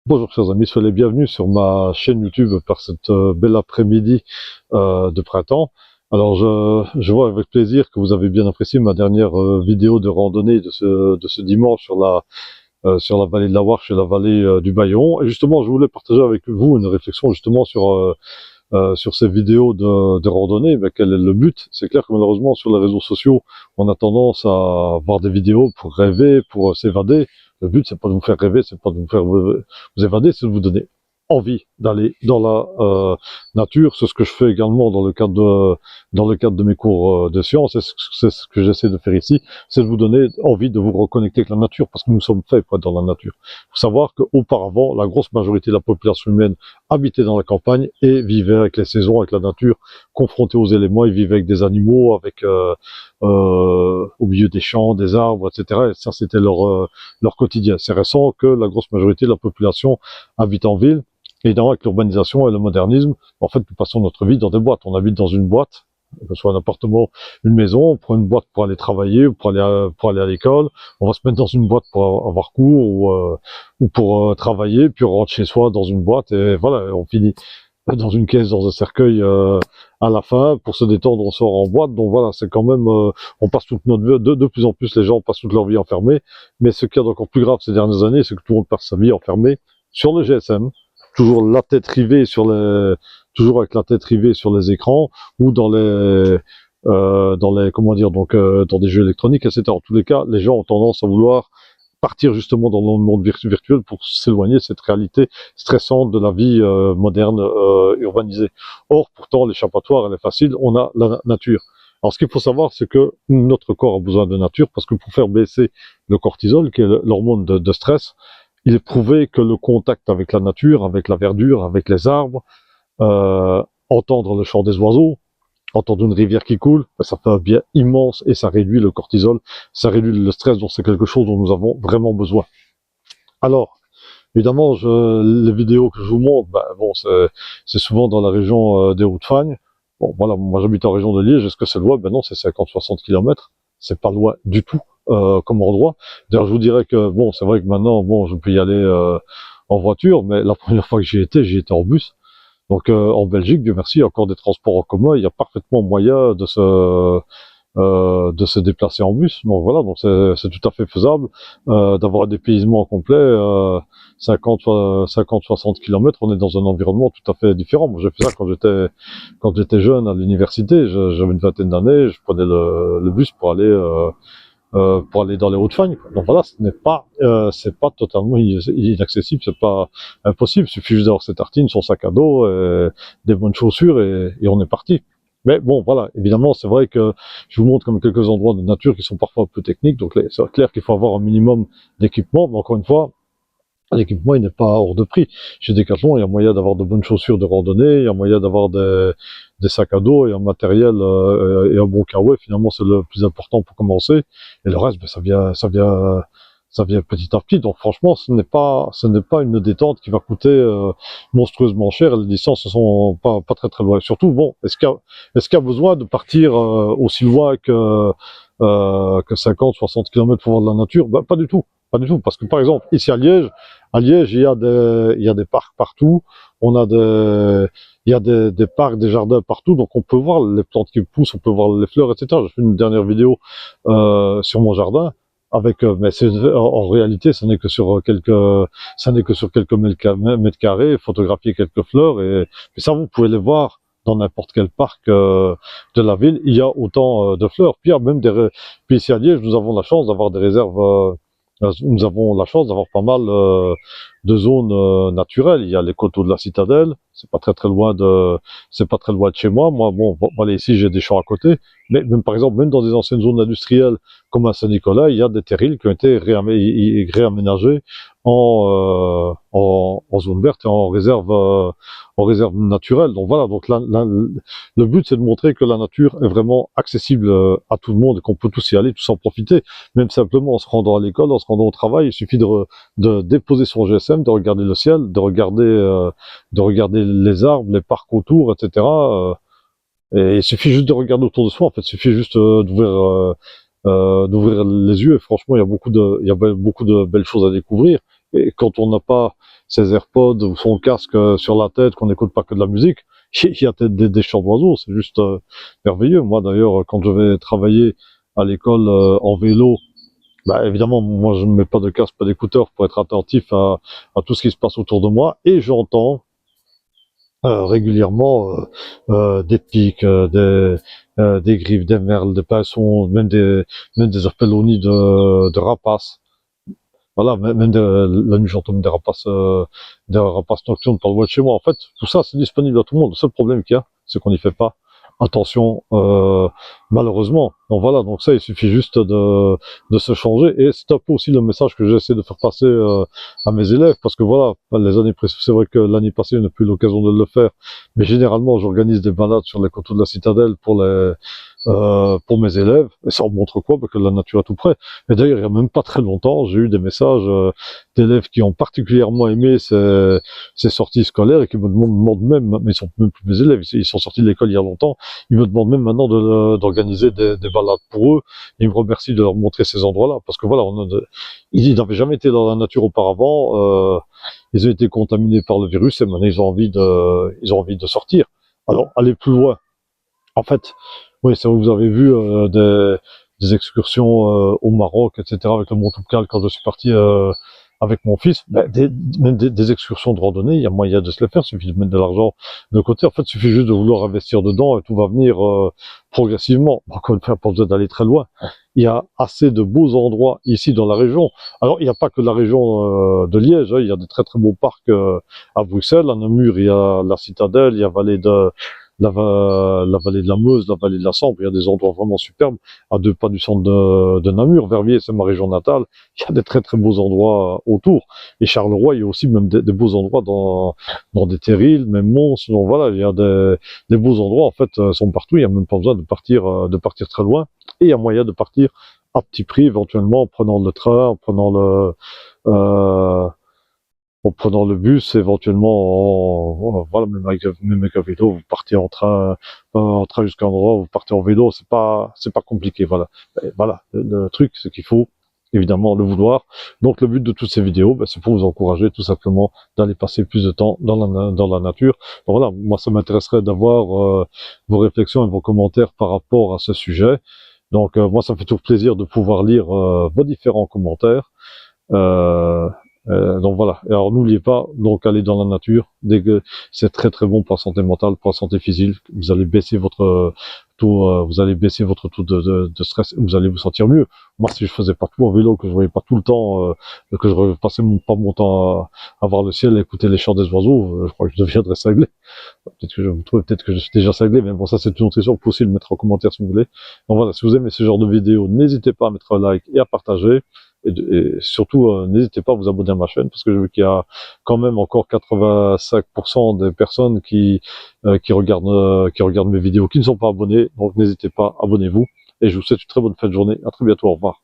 Bonjour chers amis, soyez les bienvenus sur ma chaîne YouTube par cette belle après-midi de printemps. Alors je vois avec plaisir que vous avez bien apprécié ma dernière vidéo de randonnée de ce dimanche sur la vallée de la Warche et la vallée du Bayon. Et justement, je voulais partager avec vous une réflexion justement sur ces vidéos de randonnée. Mais quel est le but? C'est clair que malheureusement sur les réseaux sociaux, on a tendance à voir des vidéos pour rêver, pour s'évader. Le but, c'est pas de vous faire rêver, c'est pas de vous faire vous évader, c'est de vous donner envie d'aller dans la nature. C'est ce que je fais également dans le cadre de mes cours de sciences. C'est ce que j'essaie de faire ici, c'est de vous donner envie de vous reconnecter avec la nature, parce que nous sommes faits pour être dans la nature. Il faut savoir qu'auparavant, la grosse majorité de la population humaine habitait dans la campagne et vivait avec les saisons, avec la nature, confrontés aux éléments. Ils vivaient avec des animaux, au milieu des champs, des arbres, etc. Et ça, c'était leur quotidien. C'est récent que la grosse majorité de la population habite en ville. Évidemment, avec l'urbanisation et le modernisme, en fait, nous passons notre vie dans des boîtes. On habite dans une boîte, que ce soit un appartement, une maison, on prend une boîte pour aller travailler, ou pour aller à l'école, on va se mettre dans une boîte pour avoir cours, ou pour travailler, puis on rentre chez soi dans une boîte, et voilà, on finit dans une caisse, dans un cercueil à la fin. Pour se détendre, on sort en boîte. Donc voilà, c'est quand même, on passe toute notre vie, de plus en plus les gens passent toute leur vie enfermés. Mais ce qu'il y a d'encore plus grave ces dernières années, c'est que tout le monde passe sa vie enfermé sur le GSM, toujours la tête rivée toujours avec la tête rivée sur les écrans, ou dans les comment dire, donc dans des jeux électroniques, etc. En tous les cas, les gens ont tendance à vouloir partir justement dans le monde virtuel pour s'éloigner de cette réalité stressante de la vie moderne urbanisée. Or, pourtant, l'échappatoire, elle est facile, on a la nature. Alors, ce qu'il faut savoir, c'est que notre corps a besoin de nature, parce que pour faire baisser le cortisol, qui est l'hormone de stress, il est prouvé que le contact avec la nature, avec la verdure, avec les arbres, entendre le chant des oiseaux, entendre une rivière qui coule, ça fait un bien immense et ça réduit le cortisol, ça réduit le stress, donc c'est quelque chose dont nous avons vraiment besoin. Alors, évidemment, les vidéos que je vous montre, bon, c'est souvent dans la région des Hauts-de-Fagne. Bon, voilà, moi j'habite en région de Liège, est-ce que c'est loin? Ben non, c'est 50-60 km, c'est pas loin du tout comme endroit. D'ailleurs, je vous dirais que, bon, c'est vrai que maintenant, bon, je peux y aller en voiture, mais la première fois que j'y étais en bus. Donc en Belgique, Dieu merci, il y a encore des transports en commun, il y a parfaitement moyen de se déplacer en bus. Donc voilà, donc c'est tout à fait faisable d'avoir un dépaysement complet, 50-60 km, on est dans un environnement tout à fait différent. Moi j'ai fait ça quand j'étais jeune à l'université, j'avais une vingtaine d'années, je prenais le bus pour aller dans les Hauts-de-Fagne. Donc voilà, c'est pas totalement inaccessible, c'est pas impossible. Il suffit juste d'avoir ses tartines, son sac à dos, des bonnes chaussures et on est parti. Mais bon, voilà, évidemment, c'est vrai que je vous montre comme quelques endroits de nature qui sont parfois un peu techniques, donc c'est clair qu'il faut avoir un minimum d'équipement, mais encore une fois, l'équipement, il n'est pas hors de prix. Chez Decathlon, il y a moyen d'avoir de bonnes chaussures de randonnée, il y a moyen d'avoir des sacs à dos et un matériel et un bon kawaii. Finalement, c'est le plus important pour commencer. Et le reste, ça vient petit à petit. Donc, franchement, ce n'est pas une détente qui va coûter monstrueusement cher. Les distances ne sont pas très très loin. Surtout, bon, est-ce qu'il y a besoin de partir aussi loin que 50-60 km pour voir de la nature? Ben, pas du tout. Pas du tout, parce que par exemple, ici à Liège, il y a des parcs partout, il y a des parcs, des jardins partout, donc on peut voir les plantes qui poussent, on peut voir les fleurs, etc. J'ai fait une dernière vidéo sur mon jardin, mais en réalité, ça n'est que sur quelques mètres carrés, photographier quelques fleurs, et ça vous pouvez les voir dans n'importe quel parc de la ville, il y a autant de fleurs. Puis il y a même puis ici à Liège, nous avons la chance d'avoir des réserves. Nous avons la chance d'avoir pas mal de zones naturelles. Il y a les coteaux de la Citadelle, c'est pas très loin de chez moi. Moi, bon, voilà, ici j'ai des champs à côté, mais même par exemple, même dans des anciennes zones industrielles comme à Saint-Nicolas, il y a des terrils qui ont été réaménagés en zone verte et en réserve naturelle. Donc voilà, donc le but c'est de montrer que la nature est vraiment accessible à tout le monde et qu'on peut tous y aller, tous en profiter. Même simplement en se rendant à l'école, en se rendant au travail, il suffit de déposer son GSM, de regarder le ciel, de regarder les arbres, les parcs autour, etc. Et il suffit juste de regarder autour de soi. En fait, il suffit juste d'ouvrir les yeux. Et franchement, il y a beaucoup de belles choses à découvrir. Et quand on n'a pas ses AirPods ou son casque sur la tête, qu'on n'écoute pas que de la musique, il y a des chants d'oiseaux, c'est juste merveilleux. Moi d'ailleurs, quand je vais travailler à l'école en vélo, bah, évidemment, moi je ne mets pas de casque, pas d'écouteurs pour être attentif à tout ce qui se passe autour de moi, et j'entends régulièrement des pics, des griffes, des merles, des pinsons, même des orphelonies de rapaces. Voilà, même la nuit j'entends même des rapaces nocturnes par le loin de chez moi. En fait, tout ça c'est disponible à tout le monde. Le seul problème qu'il y a, c'est qu'on n'y fait pas attention, malheureusement. Donc voilà, donc ça il suffit juste de se changer. Et c'est un peu aussi le message que j'essaie de faire passer à mes élèves, parce que voilà, les années précédentes, c'est vrai que l'année passée, on n'a plus l'occasion de le faire, mais généralement j'organise des balades sur les coteaux de la citadelle pour mes élèves, et ça montre quoi? Que la nature est tout près. Et d'ailleurs, il n'y a même pas très longtemps, j'ai eu des messages d'élèves qui ont particulièrement aimé ces sorties scolaires et qui me demandent même, mais ils sont même plus mes élèves, ils sont sortis de l'école il y a longtemps, ils me demandent même maintenant d'organiser des balades pour eux, et ils me remercient de leur montrer ces endroits-là, parce que voilà, ils n'avaient jamais été dans la nature auparavant, ils ont été contaminés par le virus, et maintenant ils ont envie de sortir. Alors, aller plus loin. En fait, oui, c'est vrai que vous avez vu des excursions au Maroc, etc., avec le Mont Toubkal quand je suis parti avec mon fils. Ben, même des excursions de randonnée, il y a moyen de se les faire, il suffit de mettre de l'argent de côté. En fait, il suffit juste de vouloir investir dedans et tout va venir progressivement. Encore une fois, pas besoin d'aller très loin. Il y a assez de beaux endroits ici dans la région. Alors, il n'y a pas que la région de Liège, hein, il y a des très très beaux parcs à Bruxelles, à Namur, il y a la Citadelle, il y a la vallée de la Meuse, la vallée de la Sambre, il y a des endroits vraiment superbes, à 2 pas du centre de Namur. Verviers, c'est ma région natale, il y a des très très beaux endroits autour. Et Charleroi, il y a aussi même des beaux endroits dans des terrils, même Mons, donc voilà, il y a des beaux endroits, en fait, sont partout, il n'y a même pas besoin de partir très loin, et il y a moyen de partir à petit prix, éventuellement, en prenant le train, en prenant le bus, éventuellement, voilà, même avec un vélo, vous partez en train jusqu'à un endroit, vous partez en vélo, c'est pas compliqué, voilà. Et voilà, le truc, c'est qu'il faut évidemment le vouloir. Donc le but de toutes ces vidéos, ben, c'est pour vous encourager tout simplement d'aller passer plus de temps dans la nature. Donc voilà, moi ça m'intéresserait d'avoir vos réflexions et vos commentaires par rapport à ce sujet. Donc moi ça me fait toujours plaisir de pouvoir lire vos différents commentaires. Donc voilà. Et alors n'oubliez pas, donc aller dans la nature, dès que c'est très très bon pour la santé mentale, pour la santé physique. Vous allez baisser votre taux de stress, et vous allez vous sentir mieux. Moi, si je faisais pas tout en vélo, que je voyais pas tout le temps, que je passais pas mon temps à voir le ciel, à écouter les chants des oiseaux, je crois que je deviendrais cinglé. Peut-être que je suis déjà cinglé, mais bon, ça c'est une autre question. Vous pouvez aussi le mettre en commentaire si vous voulez. Donc voilà, si vous aimez ce genre de vidéos, n'hésitez pas à mettre un like et à partager. Et surtout, n'hésitez pas à vous abonner à ma chaîne, parce que je veux qu'il y a quand même encore 85% des personnes qui regardent mes vidéos qui ne sont pas abonnés. Donc n'hésitez pas, abonnez-vous. Et je vous souhaite une très bonne fin de journée. À très bientôt, au revoir.